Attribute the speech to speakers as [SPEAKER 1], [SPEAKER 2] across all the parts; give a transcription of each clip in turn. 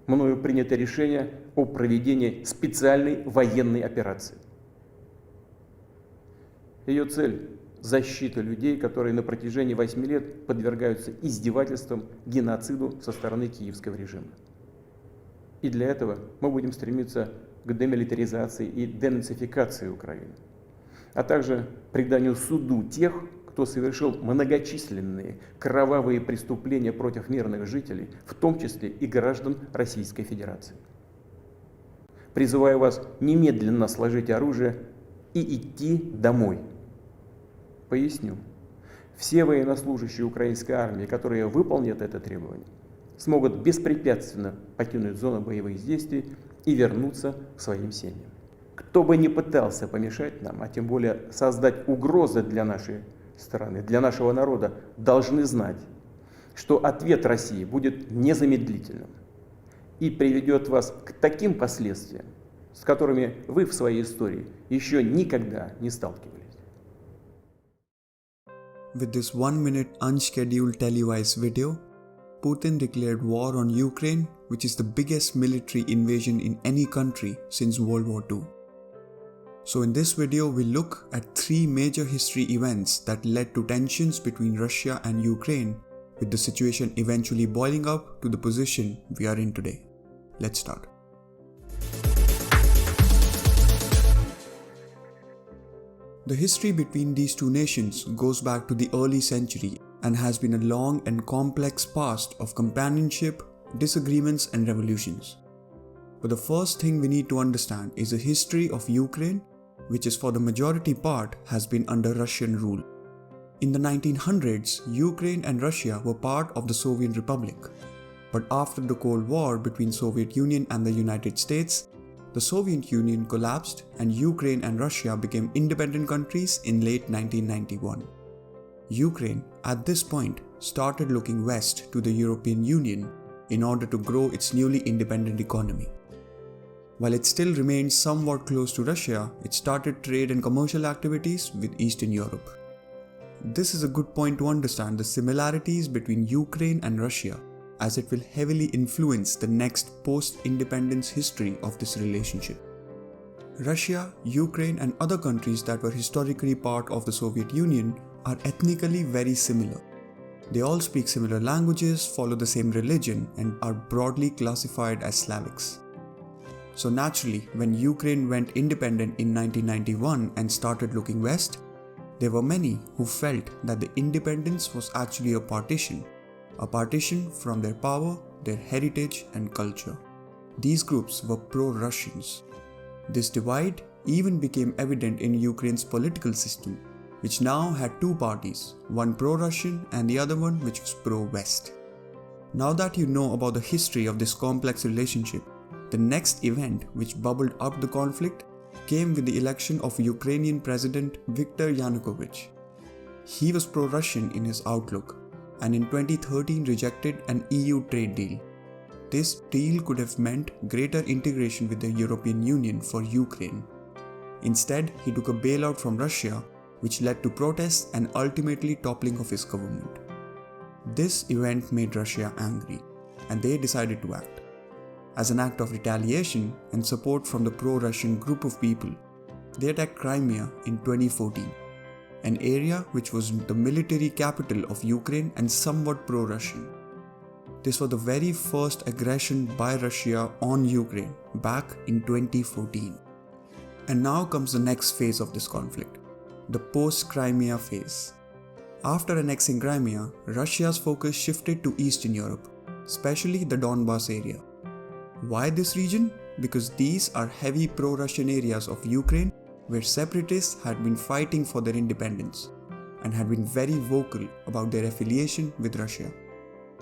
[SPEAKER 1] мною принято решение о проведении специальной военной операции. Ее цель – защита людей, которые на протяжении 8 лет подвергаются издевательствам, геноциду со стороны киевского режима. И для этого мы будем стремиться к демилитаризации и денацификации Украины, а также преданию суду тех, кто совершил многочисленные кровавые преступления против мирных жителей, в том числе и граждан Российской Федерации. Призываю вас немедленно сложить оружие и идти домой. Поясню. Все военнослужащие украинской армии, которые выполнят это требование, смогут беспрепятственно покинуть зону боевых действий и вернуться к своим семьям. Кто бы ни пытался помешать нам, а тем более создать угрозы для нашей страны, для нашего народа, должны знать, что ответ России будет незамедлительным и приведет вас к таким последствиям, с которыми вы в своей истории еще никогда не сталкивались.
[SPEAKER 2] With this 1-minute unscheduled televised video, Putin declared war on Ukraine, which is the biggest military invasion in any country since World War II. So in this video, we look at 3 major history events that led to tensions between Russia and Ukraine, with the situation eventually boiling up to the position we are in today. Let's start. The history between these two nations goes back to the early century and has been a long and complex past of companionship, disagreements and revolutions. But the first thing we need to understand is the history of Ukraine, which is for the majority part has been under Russian rule. In the 1900s, Ukraine and Russia were part of the Soviet Republic. But after the Cold War between Soviet Union and the United States, the Soviet Union collapsed and Ukraine and Russia became independent countries in late 1991. Ukraine, at this point, started looking west to the European Union in order to grow its newly independent economy. While it still remained somewhat close to Russia, it started trade and commercial activities with Eastern Europe. This is a good point to understand the similarities between Ukraine and Russia, as it will heavily influence the next post-independence history of this relationship. Russia, Ukraine and other countries that were historically part of the Soviet Union are ethnically very similar. They all speak similar languages, follow the same religion and are broadly classified as Slavics. So naturally, when Ukraine went independent in 1991 and started looking west, there were many who felt that the independence was actually a partition from their power, their heritage and culture. These groups were pro-Russians. This divide even became evident in Ukraine's political system, which now had 2 parties, one pro-Russian and the other one which was pro-West. Now that you know about the history of this complex relationship, the next event which bubbled up the conflict came with the election of Ukrainian President Viktor Yanukovych. He was pro-Russian in his outlook and in 2013 rejected an EU trade deal. This deal could have meant greater integration with the European Union for Ukraine. Instead, he took a bailout from Russia, which led to protests and ultimately toppling of his government. This event made Russia angry, and they decided to act. As an act of retaliation and support from the pro-Russian group of people, they attacked Crimea in 2014, an area which was the military capital of Ukraine and somewhat pro-Russian. This was the very first aggression by Russia on Ukraine back in 2014. And now comes the next phase of this conflict, the Post-Crimea Phase. After annexing Crimea, Russia's focus shifted to Eastern Europe, especially the Donbas area. Why this region? Because these are heavy pro-Russian areas of Ukraine where separatists had been fighting for their independence and had been very vocal about their affiliation with Russia.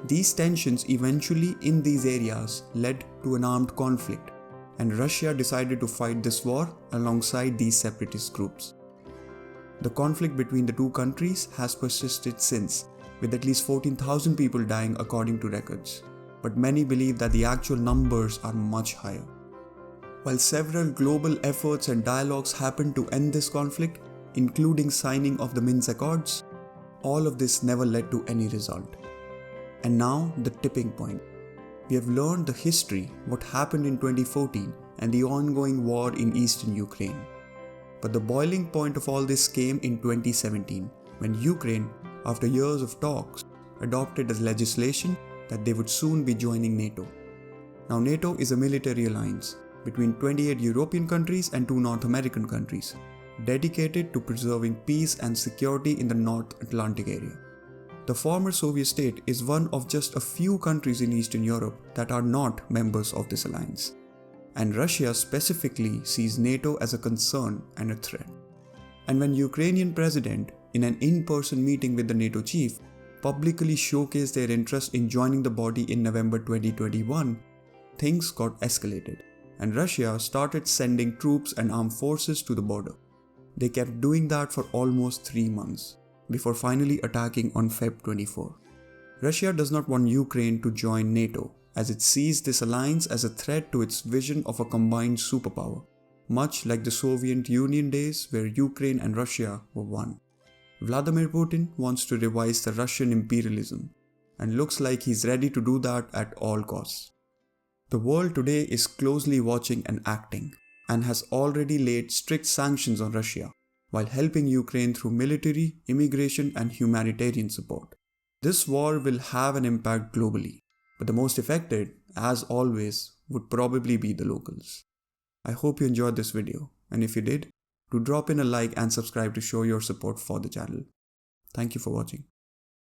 [SPEAKER 2] These tensions eventually in these areas led to an armed conflict, and Russia decided to fight this war alongside these separatist groups. The conflict between the two countries has persisted since, with at least 14,000 people dying according to records, but many believe that the actual numbers are much higher. While several global efforts and dialogues happened to end this conflict, including signing of the Minsk Accords, all of this never led to any result. And now the tipping point. we have learned the history, what happened in 2014 and the ongoing war in eastern Ukraine. But the boiling point of all this came in 2017 when Ukraine, after years of talks, adopted as legislation that they would soon be joining Nato. Now NATO is a military alliance between 28 European countries and 2 North American countries, dedicated to preserving peace and security in the North Atlantic area. The former Soviet state is one of just a few countries in Eastern Europe that are not members of this alliance. And Russia specifically sees NATO as a concern and a threat. And when Ukrainian president, in an in-person meeting with the NATO chief, publicly showcased their interest in joining the body in November 2021, things got escalated, and Russia started sending troops and armed forces to the border. They kept doing that for almost 3 months, before finally attacking on Feb 24. Russia does not want Ukraine to join NATO, as it sees this alliance as a threat to its vision of a combined superpower, much like the Soviet Union days where Ukraine and Russia were one. Vladimir Putin wants to revise the Russian imperialism, and looks like he's ready to do that at all costs. The world today is closely watching and acting, and has already laid strict sanctions on Russia, while helping Ukraine through military, immigration, and humanitarian support. This war will have an impact globally, but the most affected, as always, would probably be the locals. I hope you enjoyed this video, and if you did, do drop in a like and subscribe to show your support for the channel. Thank you for watching.